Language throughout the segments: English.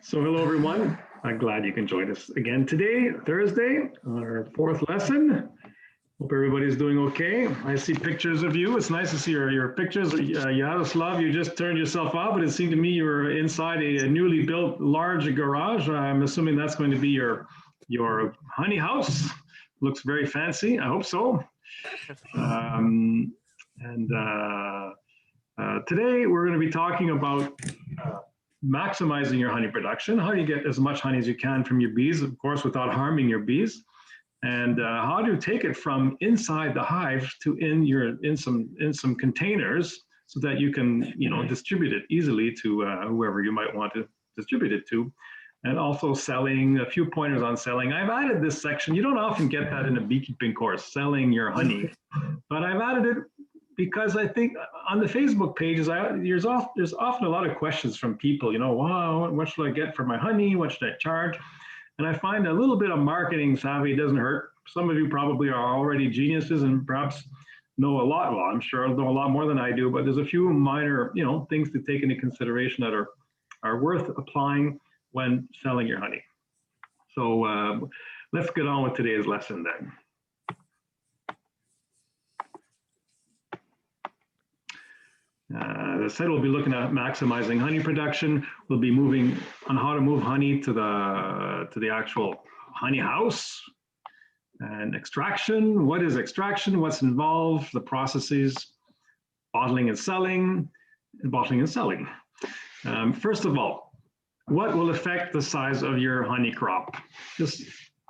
So hello everyone, I'm glad you can join us again today, Thursday, our fourth lesson. Hope everybody's doing okay. I see pictures of you. It's nice to see your pictures. Yaroslav, you just turned yourself off, but it seemed to me you were inside a newly built large garage. I'm assuming that's going to be your honey house. Looks very fancy, I hope so. Today we're going to be talking about maximizing your honey production. How do you get as much honey as you can from your bees, of course, without harming your bees, and how to take it from inside the hive to in some containers so that you can distribute it easily to whoever you might want to distribute it to, and also selling. A few pointers on selling. I've added this section. You don't often get that in a beekeeping course, selling your honey, but I've added it because I think on the Facebook pages, there's often a lot of questions from people, wow, what should I get for my honey? What should I charge? And I find a little bit of marketing savvy doesn't hurt. Some of you probably are already geniuses and perhaps know a lot. Well, I'm sure I'll know a lot more than I do, but there's a few minor, things to take into consideration that are worth applying when selling your honey. So let's get on with today's lesson then. As I said, we'll be looking at maximizing honey production. We'll be moving on how to move honey to the actual honey house, and extraction. What is extraction? What's involved? The processes, bottling and selling. First of all, what will affect the size of your honey crop?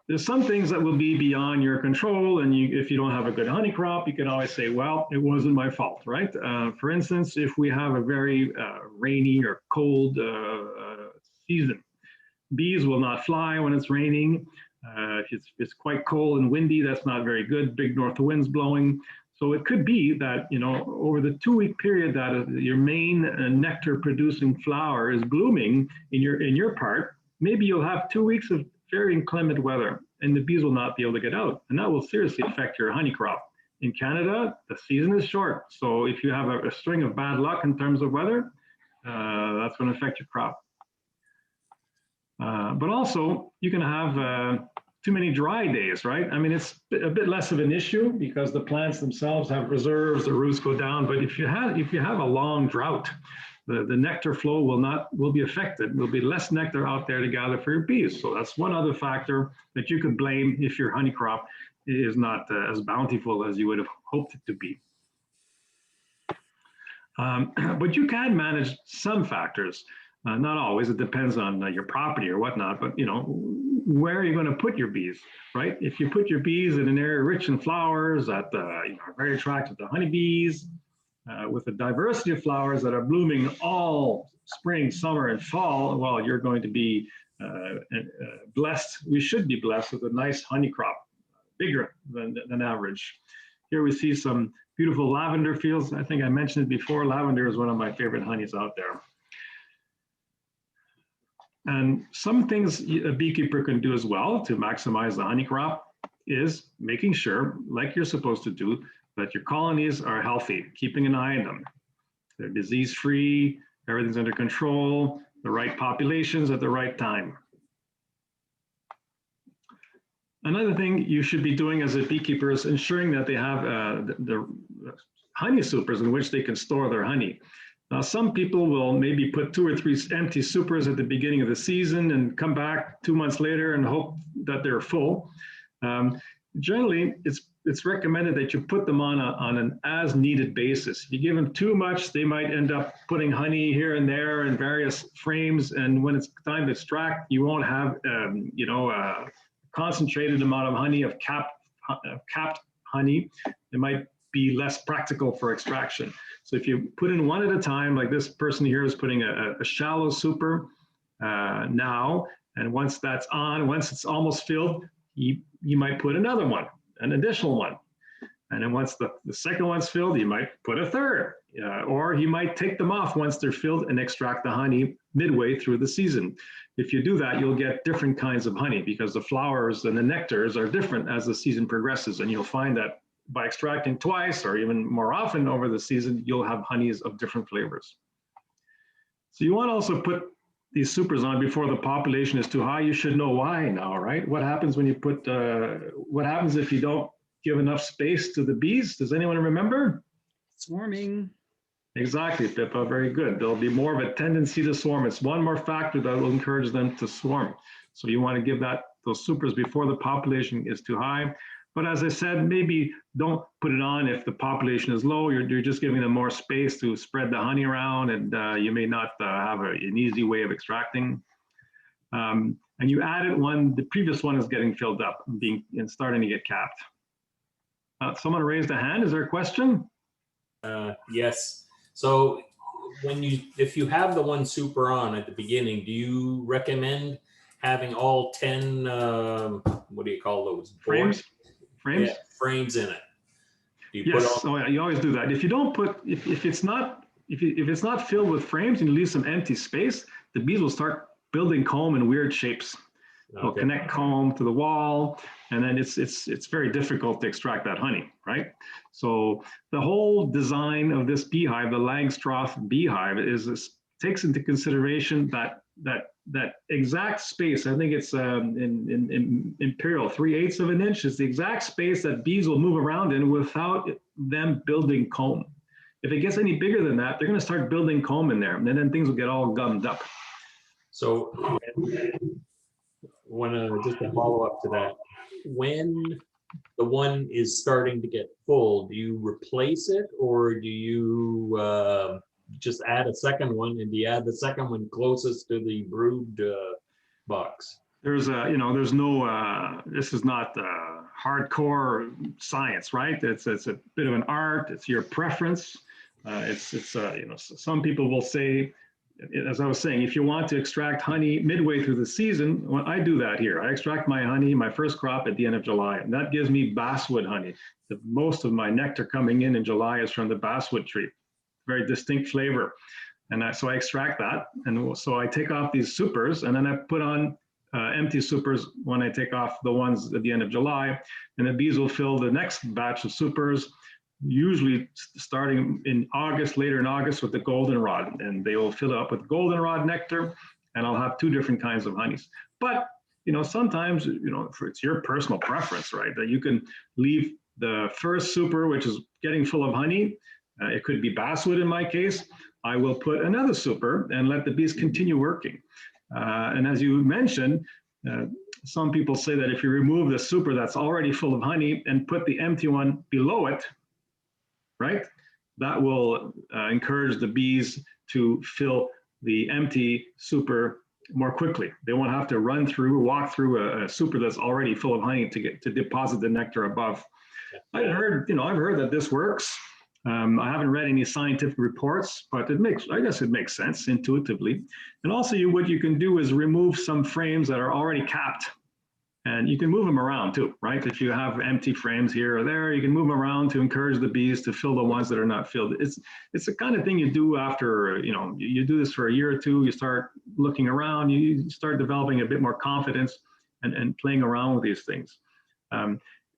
There's some things that will be beyond your control, and if you don't have a good honey crop, you can always say, well, it wasn't my fault, right? For instance, if we have a very rainy or cold season, bees will not fly when it's raining. If it's quite cold and windy, that's not very good, big north winds blowing. So it could be that, over the 2-week period that your main nectar-producing flower is blooming in your part, maybe you'll have 2 weeks of very inclement weather, and the bees will not be able to get out, and that will seriously affect your honey crop. In Canada, the season is short, so if you have a string of bad luck in terms of weather, that's going to affect your crop. But also, you can have too many dry days, right? I mean, it's a bit less of an issue because the plants themselves have reserves, the roots go down. But if you have a long drought, the nectar flow will be affected. There'll be less nectar out there to gather for your bees. So that's one other factor that you could blame if your honey crop is not as bountiful as you would have hoped it to be. But you can manage some factors. Not always. It depends on your property or whatnot. But where are you going to put your bees, right? If you put your bees in an area rich in flowers that are very attractive to honeybees, with a diversity of flowers that are blooming all spring, summer, and fall, well, you're going to be blessed. We should be blessed with a nice honey crop, bigger than average. Here we see some beautiful lavender fields. I think I mentioned it before. Lavender is one of my favorite honeys out there. And some things a beekeeper can do as well to maximize the honey crop is making sure, like you're supposed to do, that your colonies are healthy, keeping an eye on them. They're disease-free, everything's under control, the right populations at the right time. Another thing you should be doing as a beekeeper is ensuring that they have the honey supers in which they can store their honey. Now, some people will maybe put 2 or 3 empty supers at the beginning of the season and come back 2 months later and hope that they're full. Generally, it's recommended that you put them on an as-needed basis. If you give them too much, they might end up putting honey here and there in various frames, and when it's time to extract, you won't have a concentrated amount of honey, of capped honey. It might be less practical for extraction. So if you put in one at a time, like this person here is putting a shallow super now, and once that's on, once it's almost filled, you might put another one, an additional one. And then once the second one's filled, you might put a third, or you might take them off once they're filled and extract the honey midway through the season. If you do that, you'll get different kinds of honey because the flowers and the nectars are different as the season progresses. And you'll find that by extracting twice or even more often over the season, you'll have honeys of different flavors. So you want to also put these supers on before the population is too high, you should know why now, right? What happens when you put, what happens if you don't give enough space to the bees? Does anyone remember? Swarming. Exactly, Pippa, very good. There'll be more of a tendency to swarm. It's one more factor that will encourage them to swarm. So you want to give those supers before the population is too high. But as I said, maybe don't put it on if the population is low. You're just giving them more space to spread the honey around, and you may not have an easy way of extracting. And you added one, the previous one is getting filled up and starting to get capped. Someone raised a hand. Is there a question? Yes. So if you have the one super on at the beginning, do you recommend having all 10, what do you call those? Frames? Frames? Yeah, frames in it. Do you Yes, put all, yeah, you always do that. If you don't put, if it's not filled with frames and you leave some empty space, the bees will start building comb in weird shapes. They'll connect comb to the wall, and then it's very difficult to extract that honey, right? So the whole design of this beehive, the Langstroth beehive, takes into consideration that exact space. I think it's in imperial 3/8 of an inch is the exact space that bees will move around in without them building comb. If it gets any bigger than that, they're going to start building comb in there, and then things will get all gummed up. so just a follow up to that, when the one is starting to get full, do you replace it, or do you just add a second one, and do you add the second one closest to the brood box? There's no, this is not hardcore science, right? It's a bit of an art. It's your preference. Some people will say, as I was saying, if you want to extract honey midway through the season, well, I do that here. I extract my honey, my first crop at the end of July, and that gives me basswood honey. Most of my nectar coming in July is from the basswood tree. Very distinct flavor. And so I extract that. And so I take off these supers, and then I put on empty supers when I take off the ones at the end of July. And the bees will fill the next batch of supers, usually starting in August, later in August, with the goldenrod. And they will fill it up with goldenrod nectar, and I'll have 2 different kinds of honeys. But, sometimes, it's your personal preference, right? That you can leave the first super, which is getting full of honey. It could be basswood in my case. I will put another super and let the bees continue working. And as you mentioned, some people say that if you remove the super that's already full of honey and put the empty one below it, right, that will encourage the bees to fill the empty super more quickly. They won't have to walk through a super that's already full of honey to deposit the nectar above. I've heard that this works. I haven't read any scientific reports, but I guess it makes sense intuitively. And also what you can do is remove some frames that are already capped, and you can move them around too, right? If you have empty frames here or there, you can move them around to encourage the bees to fill the ones that are not filled. It's the kind of thing you do after, you do this for a year or two, you start looking around, you start developing a bit more confidence and playing around with these things.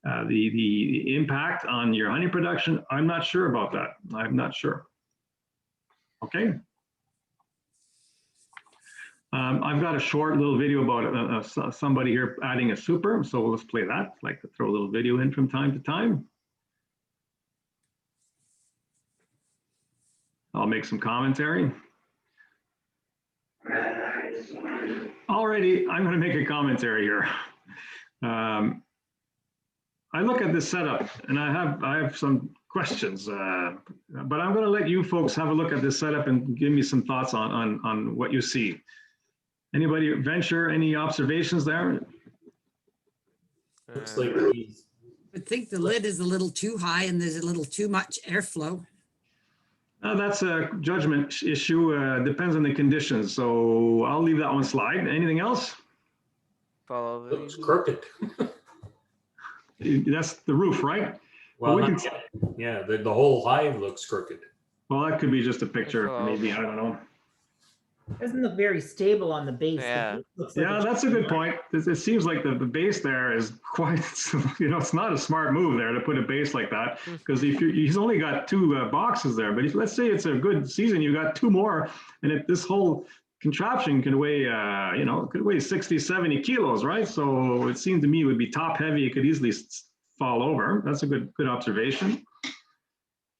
The impact on your honey production, I'm not sure about that. I'm not sure. Okay. I've got a short little video about somebody here adding a super, so let's play that. I'd like to throw a little video in from time to time. I'll make some commentary. Alrighty, I'm going to make a commentary here. I look at this setup and I have some questions, but I'm going to let you folks have a look at this setup and give me some thoughts on what you see. Anybody venture any observations there? Looks like I think the lid is a little too high and there's a little too much airflow. That's a judgment issue. Depends on the conditions. So I'll leave that one slide. Anything else? Follow looks crooked. That's the roof, right? Well, yeah, the whole hive looks crooked. Well, that could be just a picture, maybe, I don't know. Doesn't look very stable on the base. Yeah. Yeah, that's a good point. It seems like the base there is quite, it's not a smart move there to put a base like that, because he's only got 2 boxes there. But let's say it's a good season, you got 2 more, and this whole contraption can weigh, could weigh 60, 70 kilos, right? So it seemed to me it would be top heavy. It could easily fall over. That's a good observation.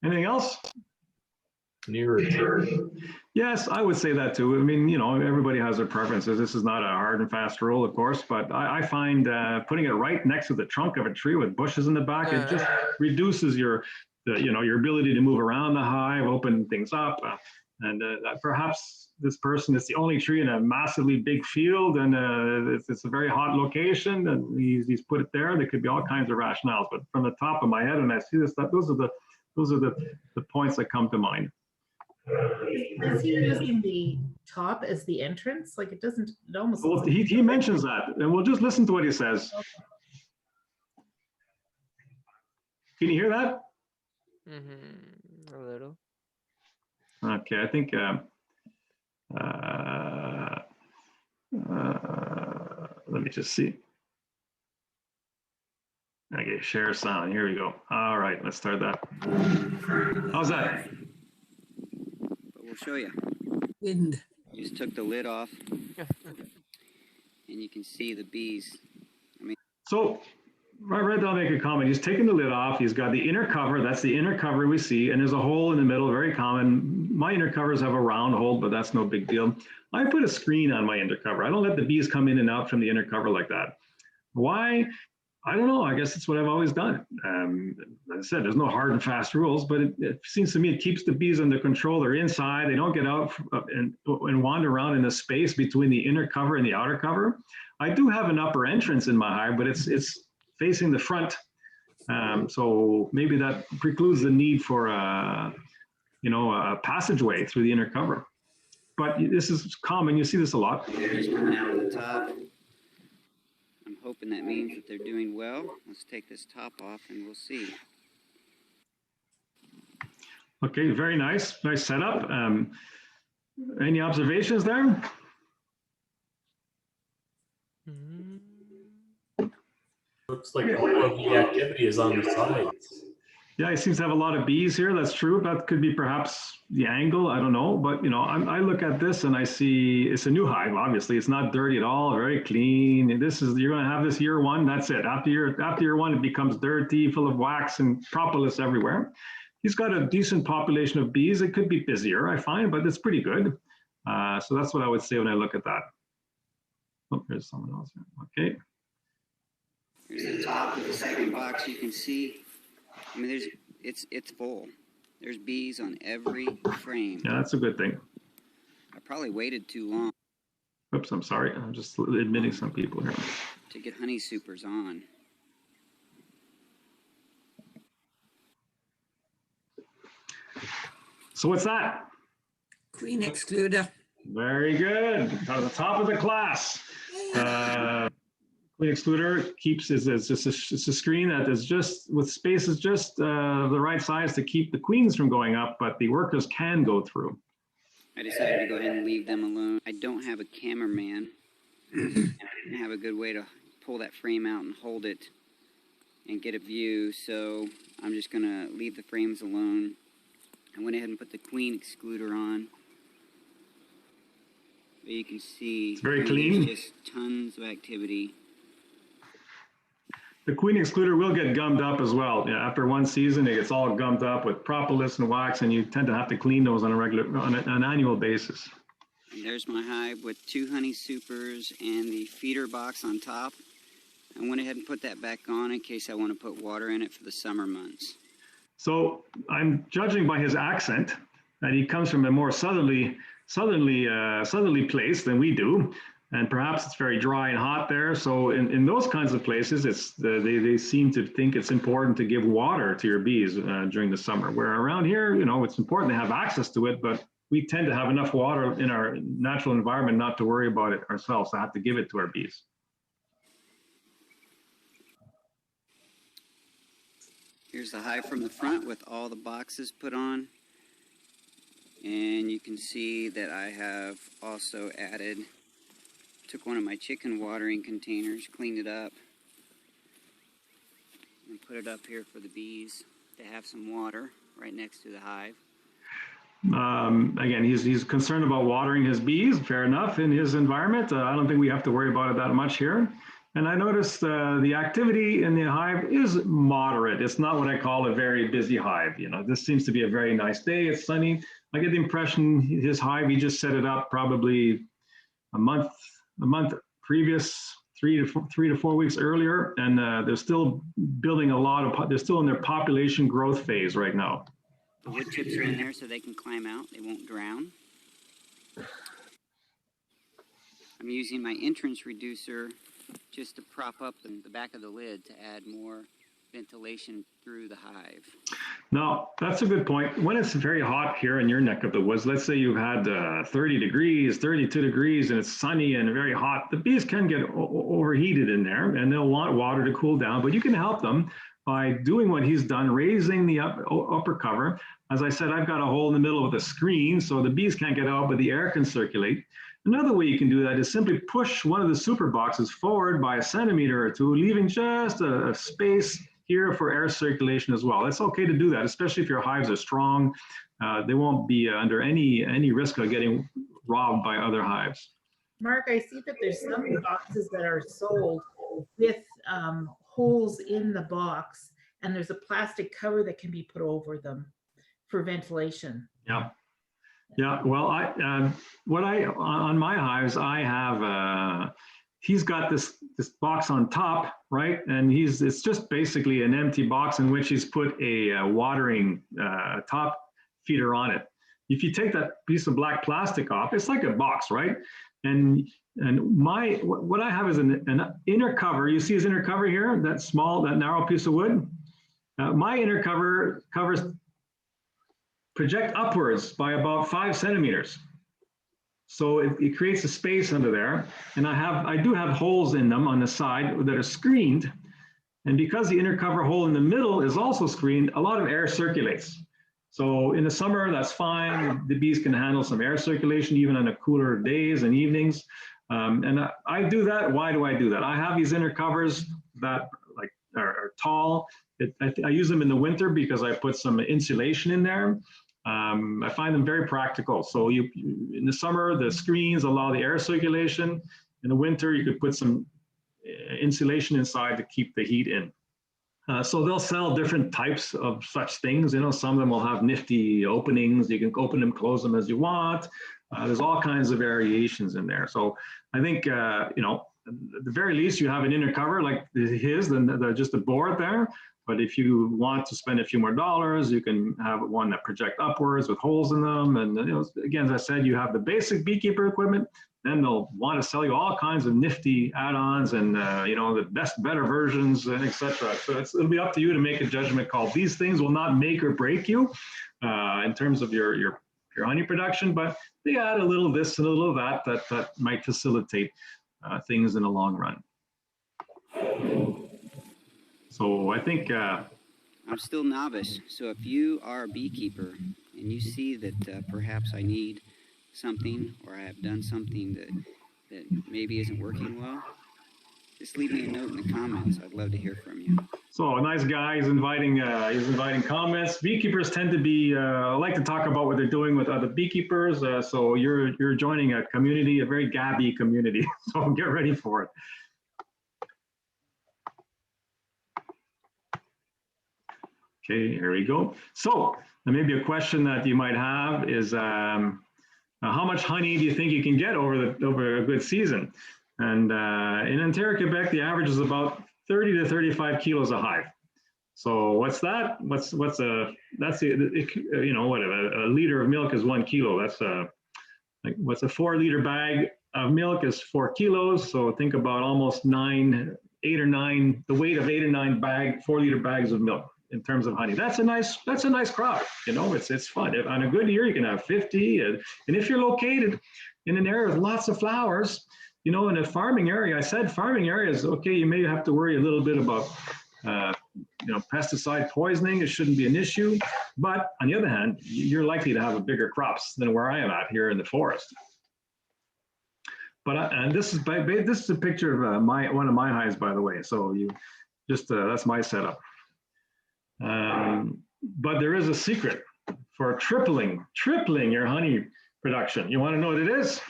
Anything else? Nearer. Yes, I would say that too. I mean, everybody has their preferences. This is not a hard and fast rule, of course, but I find putting it right next to the trunk of a tree with bushes in the back, it just reduces your ability to move around the hive, open things up. And perhaps this person is the only tree in a massively big field, and it's a very hot location, and he's put it there. There could be all kinds of rationales, but from the top of my head, when I see this, those are the points that come to mind. Is he using the top as the entrance? Like it almost. Well, he mentions that, and we'll just listen to what he says. Okay. Can you hear that? A little. Okay, I think let me just see. Okay, share sound. Here we go. All right, let's start that. How's that? But we'll show you. Wind. Just took the lid off, and you can see the bees. So right, I'll make a comment. He's taken the lid off. He's got the inner cover. That's the inner cover we see. And there's a hole in the middle, very common. My inner covers have a round hole, but that's no big deal. I put a screen on my inner cover. I don't let the bees come in and out from the inner cover like that. Why? I don't know. I guess it's what I've always done. Like I said, there's no hard and fast rules, but it seems to me it keeps the bees under control. They're inside. They don't get out and wander around in the space between the inner cover and the outer cover. I do have an upper entrance in my hive, but it's facing the front. So maybe that precludes the need for a passageway through the inner cover. But this is common. You see this a lot. Just coming out of the top. I'm hoping that means that they're doing well. Let's take this top off and we'll see. Okay, very nice. Nice setup. Any observations there? Looks like all of the activity is on the sides. Yeah, he seems to have a lot of bees here. That's true. That could be perhaps the angle. I don't know. But, I look at this and I see it's a new hive, obviously. It's not dirty at all, very clean. And you're going to have this year one. That's it. After year one, it becomes dirty, full of wax and propolis everywhere. He's got a decent population of bees. It could be busier, I find, but it's pretty good. So that's what I would say when I look at that. Oh, there's someone else here. Okay. Here's the top of the second box. You can see. I mean, it's full. There's bees on every frame. Yeah, that's a good thing. I probably waited too long. Oops, I'm sorry. I'm just admitting some people here. To get honey supers on. So what's that? Queen excluder. Very good. At the top of the class. Queen excluder keeps it's a screen that is just with spaces just the right size to keep the queens from going up, but the workers can go through. I decided to go ahead and leave them alone. I don't have a cameraman, and I didn't have a good way to pull that frame out and hold it and get a view, so I'm just going to leave the frames alone. I went ahead and put the queen excluder on. But you can see it's very clean. There's just tons of activity. The queen excluder will get gummed up as well. Yeah, after one season, it gets all gummed up with propolis and wax, and you tend to have to clean those on an annual basis. And there's my hive with 2 honey supers and the feeder box on top. I went ahead and put that back on in case I want to put water in it for the summer months. So I'm judging by his accent that he comes from a more southerly place than we do. And perhaps it's very dry and hot there. So in those kinds of places, they seem to think it's important to give water to your bees during the summer. Where around here, it's important to have access to it, but we tend to have enough water in our natural environment not to worry about it ourselves. To have to give it to our bees. Here's the hive from the front with all the boxes put on. And you can see that I have also took one of my chicken watering containers, cleaned it up, and put it up here for the bees to have some water right next to the hive. Again, he's concerned about watering his bees, fair enough, in his environment. I don't think we have to worry about it that much here. And I noticed the activity in the hive is moderate. It's not what I call a very busy hive. You know, this seems to be a very nice day. It's sunny. I get the impression his hive, he just set it up probably a month previous, 3 to 4 weeks earlier, and they're still building a lot of, they're still in their population growth phase right now. The wood chips are in there so they can climb out. They won't drown. I'm using my entrance reducer just to prop up the back of the lid to add more ventilation through the hive. Now, that's a good point. When it's very hot here in your neck of the woods, let's say you've had 30 degrees, 32 degrees, and it's sunny and very hot, the bees can get overheated in there and they'll want water to cool down, but you can help them by doing what he's done, raising the upper cover. As I said, I've got a hole in the middle with a screen so the bees can't get out, but the air can circulate. Another way you can do that is simply push one of the super boxes forward by 1 centimeter or 2, leaving just a space here for air circulation as well. It's okay to do that, especially if your hives are strong. They won't be under any risk of getting robbed by other hives. Mark, I see that there's some boxes that are sold with holes in the box, and there's a plastic cover that can be put over them for ventilation. Yeah. Yeah, well, on my hives, I have, he's got this box on top, right? And it's just basically an empty box in which he's put a watering top feeder on it. If you take that piece of black plastic off, it's like a box, right? And what I have is an inner cover. You see his inner cover here, that narrow piece of wood? My inner cover project upwards by about 5 centimeters. So it creates a space under there. And I do have holes in them on the side that are screened. And because the inner cover hole in the middle is also screened, a lot of air circulates. So in the summer, that's fine. The bees can handle some air circulation even on the cooler days and evenings. And I do that. Why do I do that? I have these inner covers that are tall. I use them in the winter because I put some insulation in there. I find them very practical. So in the summer, the screens allow the air circulation. In the winter, you could put some insulation inside to keep the heat in. So they'll sell different types of such things. You know, some of them will have nifty openings. You can open them, close them as you want. There's all kinds of variations in there. So I think, you know, at the very least, you have an inner cover like his, then just a board there. But if you want to spend a few more dollars, you can have one that project upwards with holes in them. And you know, again, as I said, you have the basic beekeeper equipment. Then they'll want to sell you all kinds of nifty add-ons and you know, the better versions and etc. So it'll be up to you to make a judgment call. These things will not make or break you in terms of your honey production, but they add a little this and a little that might facilitate things in the long run. So I think I'm still novice, so if you are a beekeeper and you see that perhaps I need something or I have done something that maybe isn't working well, just leave me a note in the comments. I'd love to hear from you. so a nice guy. He's inviting comments. Beekeepers tend to be like to talk about what they're doing with other beekeepers. So you're joining a community, a very gabby community. So get ready for it. Okay, here we go. So maybe a question that you might have is how much honey do you think you can get over a good season? And in Ontario, Quebec, the average is about 30 to 35 kilos a hive. So what's that? You know, what a liter of milk is 1 kilo. That's like what's a 4-liter bag of milk is 4 kilos. So think about almost 8 or 9, the weight of 8 or 9 4-liter bags of milk. In terms of honey, that's a nice crop. You know, it's fun. On a good year, you can have 50. And if you're located in an area with lots of flowers, you know, in a farming area, I said farming areas, okay, you may have to worry a little bit about, you know, pesticide poisoning. It shouldn't be an issue. But on the other hand, you're likely to have a bigger crops than where I am at here in the forest. But and this is a picture of one of my hives, by the way. So you just that's my setup. But there is a secret for tripling your honey production. You want to know what it is?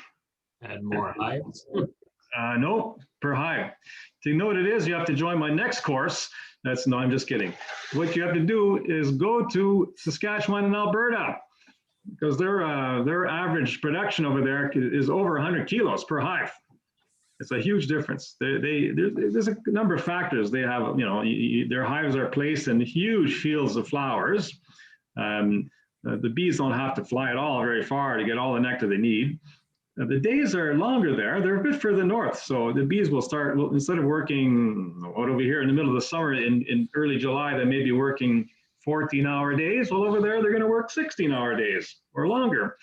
Add more hives. No, per hive. To know what it is, you have to join my next course. No, I'm just kidding. What you have to do is go to Saskatchewan and Alberta, because their average production over there is over 100 kilos per hive. It's a huge difference. There's a number of factors. They have, their hives are placed in huge fields of flowers. The bees don't have to fly at all very far to get all the nectar they need. The days are longer there. They're a bit further north. So the bees will start, instead of working over here in the middle of the summer in early July, they may be working 14-hour days. Well, over there, they're going to work 16-hour days or longer.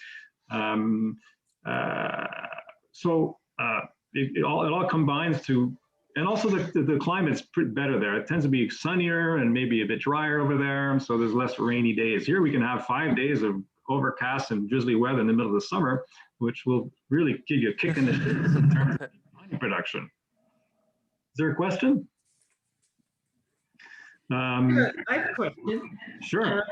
It all combines to, and also the climate's pretty better there. It tends to be sunnier and maybe a bit drier over there. So there's less rainy days. Here we can have 5 days of overcast and drizzly weather in the middle of the summer, which will really give you a kick in the shins in terms of honey production. Is there a question? I have a question. Sure.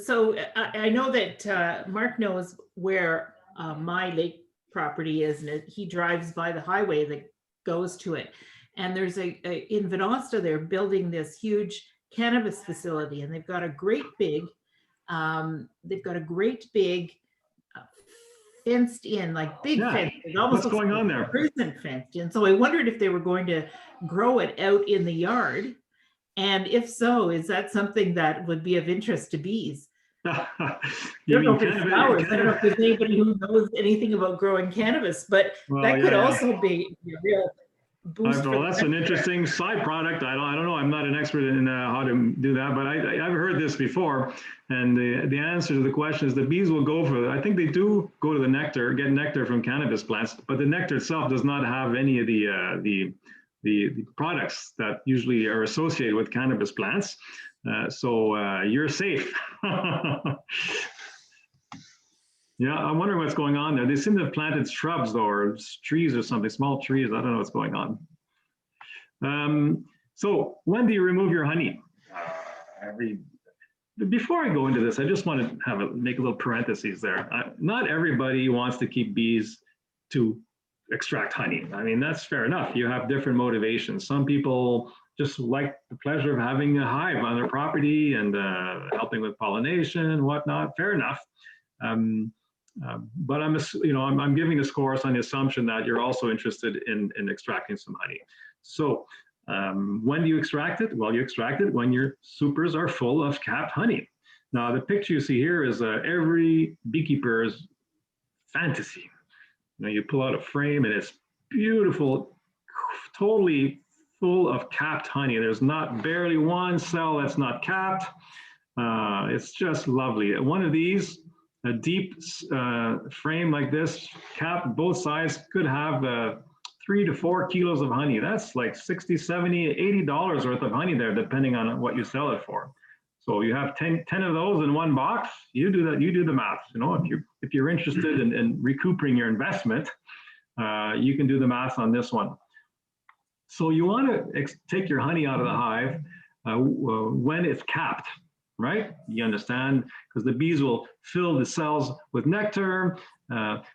So I know that Mark knows where my lake property is, and he drives by the highway that goes to it. And there's in Venasta, they're building this huge cannabis facility, and they've got a great big fenced in, like big fence. It almost What's going on there? Prison fenced in. So I wondered if they were going to grow it out in the yard. And if so, is that something that would be of interest to bees? I don't know if it's flowers. I don't know if there's anybody who knows anything about growing cannabis, but that could also be a real boost. Well, that's an interesting side product. I don't know. I'm not an expert in how to do that, but I've heard this before. And the answer to the question is the bees will go for it. I think they do go to the nectar, get nectar from cannabis plants, but the nectar itself does not have any of the products that usually are associated with cannabis plants. So you're safe. Yeah, I'm wondering what's going on there. They seem to have planted shrubs though, or trees or something, small trees. I don't know what's going on. So when do you remove your honey? Before I go into this, I just want to make a little parentheses there. Not everybody wants to keep bees to extract honey. I mean, that's fair enough. You have different motivations. Some people just like the pleasure of having a hive on their property and helping with pollination and whatnot. Fair enough. But I'm giving this course on the assumption that you're also interested in extracting some honey. So when do you extract it? Well, you extract it when your supers are full of capped honey. Now, the picture you see here is every beekeeper's fantasy. You pull out a frame and it's beautiful, totally full of capped honey. There's not barely one cell that's not capped. It's just lovely. One of these, a deep frame like this, capped both sides, could have 3 to 4 kilos of honey. That's like $60, $70, $80 worth of honey there, depending on what you sell it for. So you have 10 of those in one box. You do that. You do the math. If you're interested in recouping your investment, you can do the math on this one. So you want to take your honey out of the hive when it's capped, right? You understand? Because the bees will fill the cells with nectar.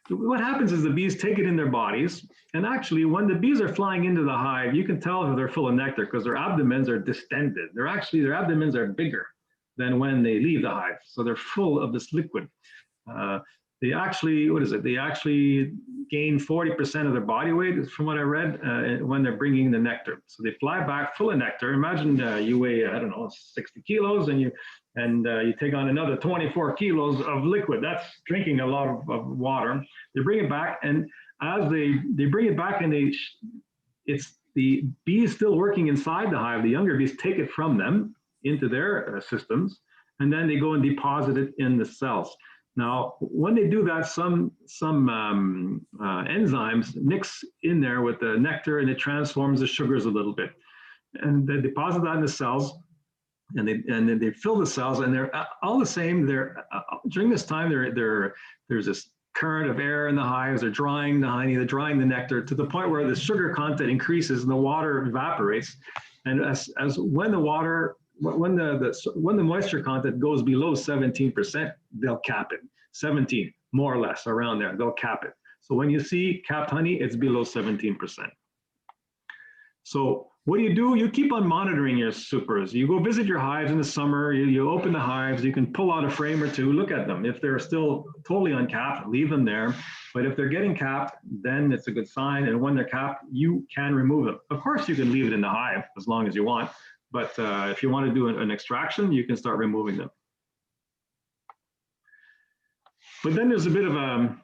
What happens is the bees take it in their bodies. And actually, when the bees are flying into the hive, you can tell if they're full of nectar because their abdomens are distended. Their abdomens are bigger than when they leave the hive. So they're full of this liquid. They actually, They actually gain 40% of their body weight, from what I read, when they're bringing the nectar. So they fly back full of nectar. Imagine you weigh, 60 kilos, and you take on another 24 kilos of liquid. That's drinking a lot of water. They bring it back, and as they bring it back, and it's the bees still working inside the hive. The younger bees take it from them into their systems, and then they go and deposit it in the cells. Now, when they do that, some enzymes mix in there with the nectar, and it transforms the sugars a little bit. And they deposit that in the cells, and then they fill the cells, and they're all the same. During this time, there's this current of air in the hives. They're drying the honey, they're drying the nectar to the point where the sugar content increases and the water evaporates. And as when the water when the moisture content goes below 17%, they'll cap it. 17, more or less, around there, they'll cap it. So when you see capped honey, it's below 17%. So what do? You keep on monitoring your supers. You go visit your hives in the summer, you open the hives, you can pull out a frame or two, look at them. If they're still totally uncapped, leave them there. But if they're getting capped, then it's a good sign. And when they're capped, you can remove them. Of course, you can leave it in the hive as long as you want. But if you want to do an extraction, you can start removing them. But then there's a bit of a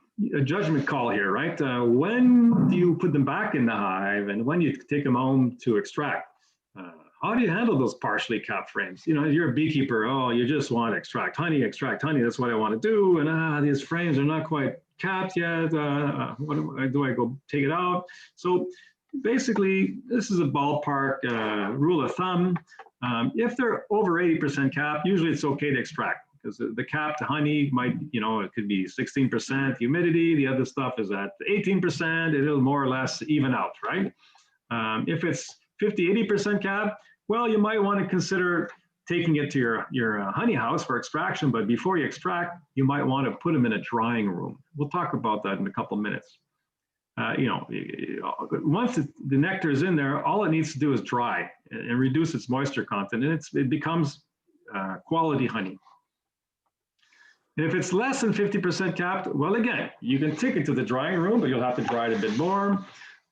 judgment call here, right? When do you put them back in the hive and when you take them home to extract? How do you handle those partially capped frames? You know, you're a beekeeper, oh, you just want to extract honey, that's what I want to do. And these frames are not quite capped yet. What do I go take it out? So basically, this is a ballpark rule of thumb. If they're over 80% capped, usually it's okay to extract. Because the capped honey might, you know, it could be 16% humidity. The other stuff is at 18%. It'll more or less even out, right? If it's 50, 80% cap, well, you might want to consider taking it to your honey house for extraction. But before you extract, you might want to put them in a drying room. We'll talk about that in a couple minutes. You know, once the nectar is in there, all it needs to do is dry and reduce its moisture content, and it becomes quality honey. If it's less than 50% capped, well, again, you can take it to the drying room, but you'll have to dry it a bit more.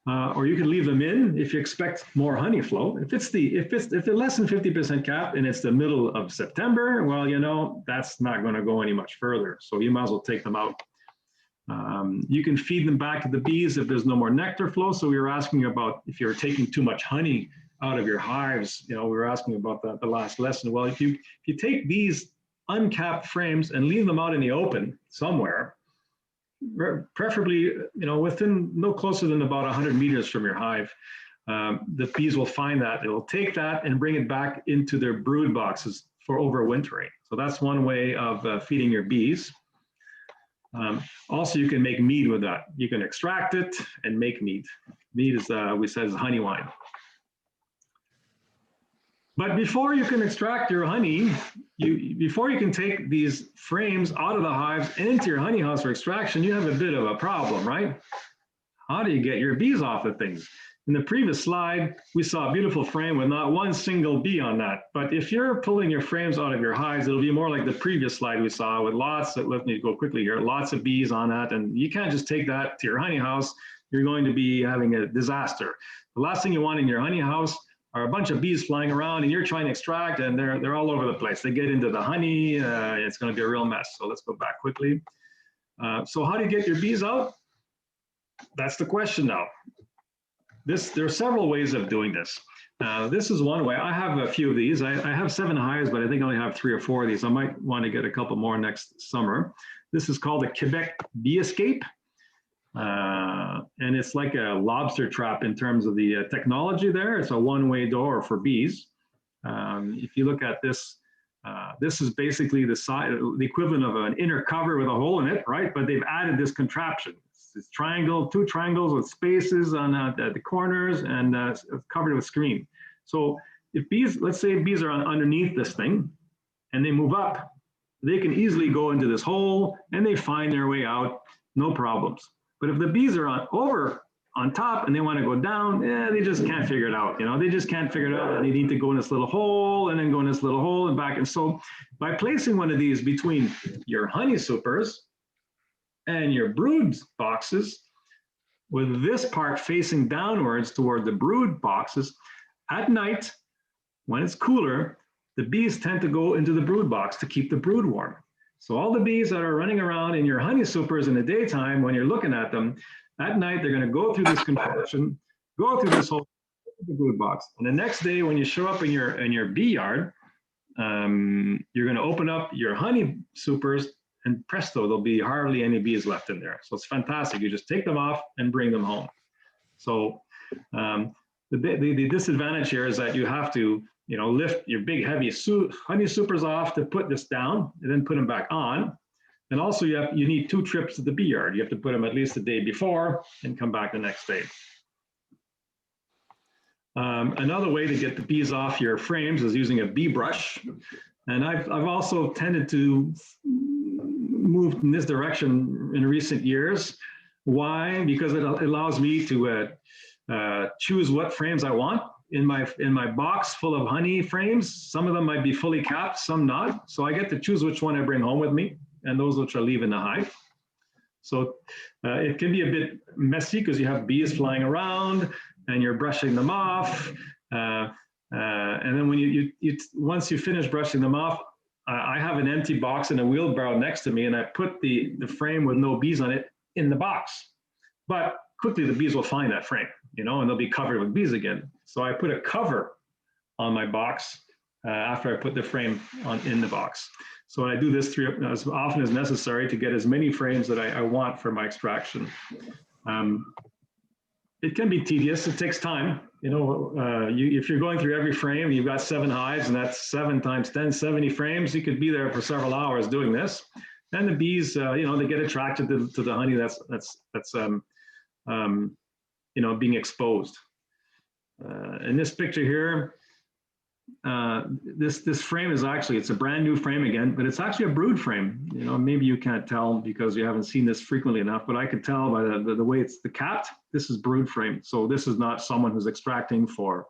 Or you can leave them in if you expect more honey flow. If they're less than 50% capped and it's the middle of September, well, you know, that's not going to go any much further. So you might as well take them out. You can feed them back to the bees if there's no more nectar flow. So we were asking about if you're taking too much honey out of your hives. You know, we were asking about that the last lesson. Well, if you take these uncapped frames and leave them out in the open somewhere, preferably, you know, within no closer than about 100 meters from your hive, the bees will find that. They will take that and bring it back into their brood boxes for overwintering. So that's one way of feeding your bees. Also, you can make mead with that. You can extract it and make mead. Mead is, we said, is honey wine. But before you can extract your honey, before you can take these frames out of the hives and into your honey house for extraction, you have a bit of a problem, right? How do you get your bees off the things? In the previous slide, we saw a beautiful frame with not one single bee on that. But if you're pulling your frames out of your hives, it'll be more like the previous slide we saw with lots of, let me go quickly here, lots of bees on that. And you can't just take that to your honey house. You're going to be having a disaster. The last thing you want in your honey house are a bunch of bees flying around and you're trying to extract and they're all over the place. They get into the honey, it's going to be a real mess. So let's go back quickly. So how do you get your bees out? That's the question now. There are several ways of doing this. This is one way. I have a few of these. I have 7 hives, but I think I only have 3 or 4 of these. I might want to get a couple more next summer. This is called a Quebec bee escape. And it's like a lobster trap in terms of the technology there. It's a one-way door for bees. If you look at this, this is basically the equivalent of an inner cover with a hole in it, right? But they've added this contraption. It's triangle, 2 triangles with spaces on the corners and covered with screen. So if bees, let's say bees are underneath this thing and they move up, they can easily go into this hole and they find their way out, no problems. But if the bees are on top and they want to go down, they just can't figure it out. You know, they just can't figure it out. They need to go in this little hole and then go in this little hole and back. And so by placing one of these between your honey supers and your brood boxes, with this part facing downwards toward the brood boxes, at night, when it's cooler, the bees tend to go into the brood box to keep the brood warm. So all the bees that are running around in your honey supers in the daytime, when you're looking at them, at night, they're going to go through this contraption, go through this whole brood box. And the next day, when you show up in your bee yard, you're going to open up your honey supers and presto, there'll be hardly any bees left in there. So it's fantastic. You just take them off and bring them home. So the disadvantage here is that you have to, you know, lift your big heavy honey supers off to put this down and then put them back on. And also you need 2 trips to the bee yard. You have to put them at least the day before and come back the next day. Another way to get the bees off your frames is using a bee brush. And I've also tended to move in this direction in recent years. Why? Because it allows me to choose what frames I want. In my box full of honey frames, some of them might be fully capped, some not. So I get to choose which one I bring home with me, and those which I leave in the hive. So it can be a bit messy because you have bees flying around and you're brushing them off. And then when once you finish brushing them off, I have an empty box and a wheelbarrow next to me, and I put the frame with no bees on it in the box. But quickly the bees will find that frame, and they'll be covered with bees again. So I put a cover on my box after I put the frame in the box. So I do this as often as necessary to get as many frames that I want for my extraction. It can be tedious. It takes time. If you're going through every frame, you've got 7 hives, and that's 7 times 10, 70 frames. You could be there for several hours doing this. And the bees, they get attracted to the honey that's being exposed. In this picture here, this frame is actually, it's a brand new frame again, but it's actually a brood frame. Maybe you can't tell because you haven't seen this frequently enough, but I could tell by the way it's the capped, this is brood frame. So this is not someone who's extracting for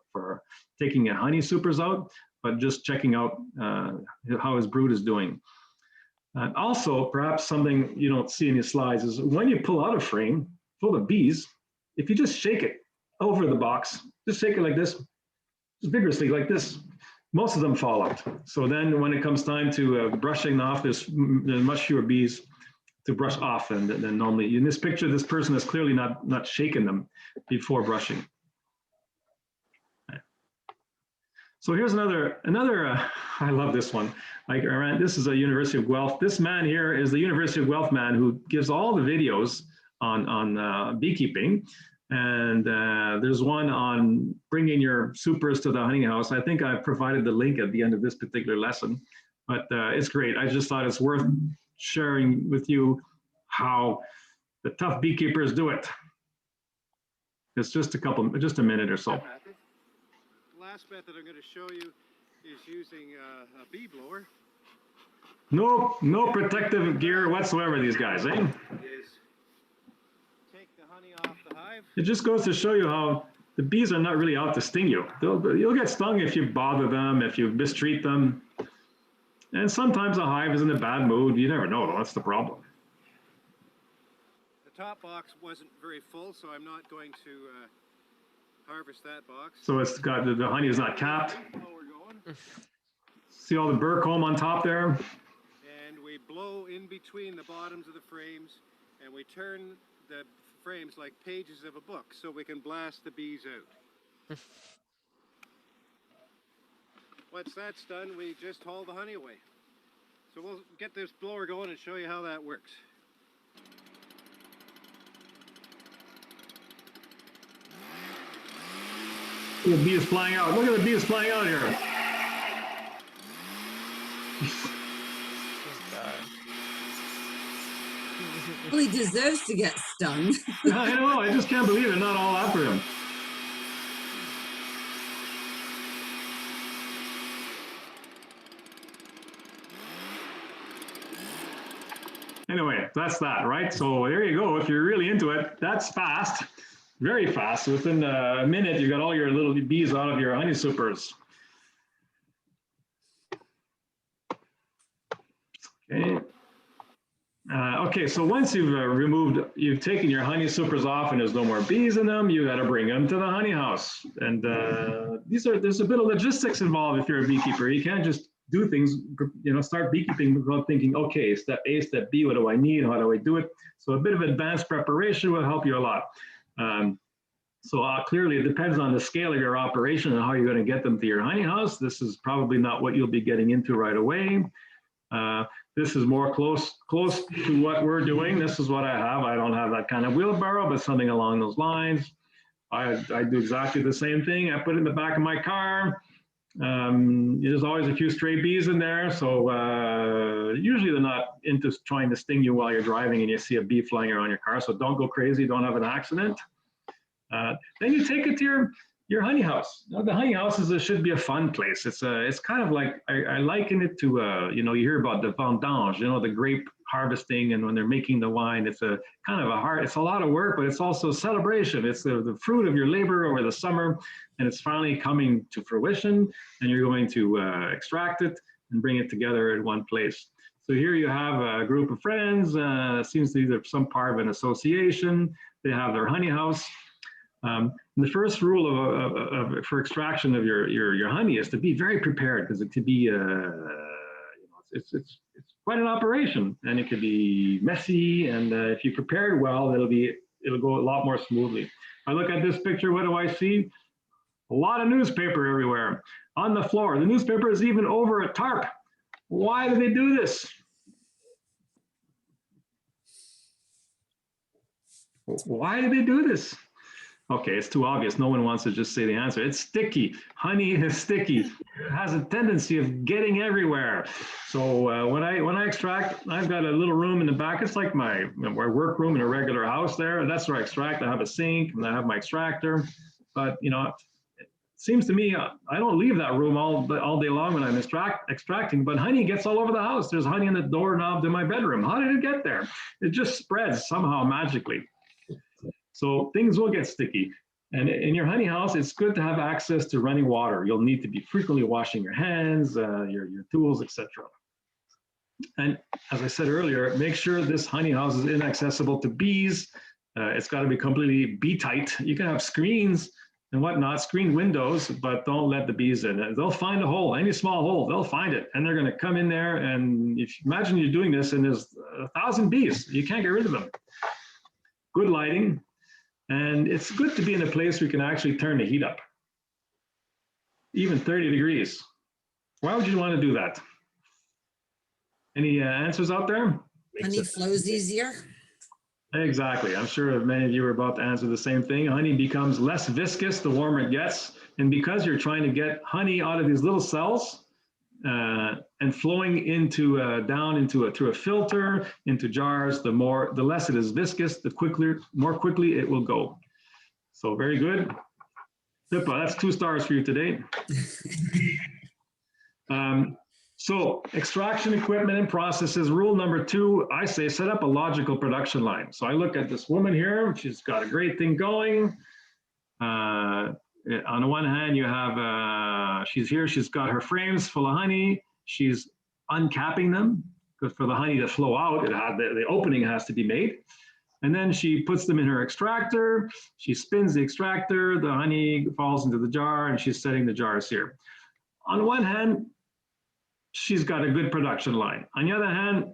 taking a honey supers out, but just checking out how his brood is doing. Also, perhaps something you don't see in your slides is when you pull out a frame full of bees, if you just shake it over the box, just shake it like this, just vigorously like this, most of them fall out. So then when it comes time to brushing off, there's much fewer bees to brush off than normally. In this picture, this person has clearly not shaken them before brushing. So here's another I love this one. This is a University of Guelph. This man here is the University of Guelph man who gives all the videos on beekeeping. And there's one on bringing your supers to the honey house. I think I've provided the link at the end of this particular lesson, but it's great. I just thought it's worth sharing with you how the tough beekeepers do it. It's just a minute or so. The last method I'm going to show you is using a bee blower. No protective gear whatsoever, these guys, eh? It just goes to show you how the bees are not really out to sting you. You'll get stung if you bother them, if you mistreat them. And sometimes a hive is in a bad mood. You never know, that's the problem. The top box wasn't very full, so I'm not going to harvest that box. So it's got, the honey is not capped. See all the burr comb on top there? And we blow in between the bottoms of the frames, and we turn the frames like pages of a book so we can blast the bees out. Once that's done, we just haul the honey away. So we'll get this blower going and show you how that works. The bees flying out. Look at the bees flying out here. Well, he deserves to get stung. I know, I just can't believe they're not all after him. Anyway, that's that, right? So there you go. If you're really into it, that's fast, very fast. Within a minute, you got all your little bees out of your honey supers. Okay. Okay, so once you've taken your honey supers off and there's no more bees in them, you got to bring them to the honey house. And there's a bit of logistics involved if you're a beekeeper. You can't just do things, start beekeeping without thinking, okay, step A, step B, what do I need? How do I do it? So a bit of advanced preparation will help you a lot. Clearly it depends on the scale of your operation and how you're going to get them to your honey house. This is probably not what you'll be getting into right away. This is more close to what we're doing. This is what I have. I don't have that kind of wheelbarrow, but something along those lines. I do exactly the same thing. I put it in the back of my car. There's always a few stray bees in there. So usually they're not into trying to sting you while you're driving and you see a bee flying around your car. So don't go crazy. Don't have an accident. Then you take it to your honey house. Now, the honey house should be a fun place. It's kind of like, I liken it to, you hear about the vendange, the grape harvesting, and when they're making the wine, it's a kind of it's a lot of work, but it's also a celebration. It's the fruit of your labor over the summer, and it's finally coming to fruition, and you're going to extract it and bring it together in one place. So here you have a group of friends, seems to be some part of an association. They have their honey house. The first rule for extraction of your honey is to be very prepared, because it could be, it's quite an operation, and it could be messy. And if you prepared well, it'll go a lot more smoothly. I look at this picture, what do I see? A lot of newspaper everywhere on the floor. The newspaper is even over a tarp. Why do they do this? Why do they do this? Okay, it's too obvious. No one wants to just say the answer. It's sticky. Honey is sticky. It has a tendency of getting everywhere. So when I extract, I've got a little room in the back. It's like my work room in a regular house there. And that's where I extract. I have a sink and I have my extractor. But it seems to me I don't leave that room all day long when I'm extracting. But honey gets all over the house. There's honey in the doorknob to my bedroom. How did it get there? It just spreads somehow magically. So things will get sticky. And in your honey house, it's good to have access to running water. You'll need to be frequently washing your hands, your tools, etc. And as I said earlier, make sure this honey house is inaccessible to bees. It's got to be completely bee tight. You can have screens and whatnot, screen windows, but don't let the bees in. They'll find a hole, any small hole, they'll find it. And they're going to come in there. And imagine you're doing this and there's 1,000 bees. You can't get rid of them. Good lighting. And it's good to be in a place where you can actually turn the heat up, even 30 degrees. Why would you want to do that? Any answers out there? Honey flows easier. Exactly. I'm sure many of you are about to answer the same thing. Honey becomes less viscous the warmer it gets. And because you're trying to get honey out of these little cells, and flowing through a filter, into jars, the less it is viscous, more quickly it will go. So very good. Pippa, that's 2 stars for you today. So extraction equipment and processes. Rule number 2, I say set up a logical production line. So I look at this woman here. She's got a great thing going. On the one hand, you have, she's here, she's got her frames full of honey. She's uncapping them, because for the honey to flow out, the opening has to be made. And then she puts them in her extractor. She spins the extractor, the honey falls into the jar, and she's setting the jars here. On the one hand, she's got a good production line. On the other hand,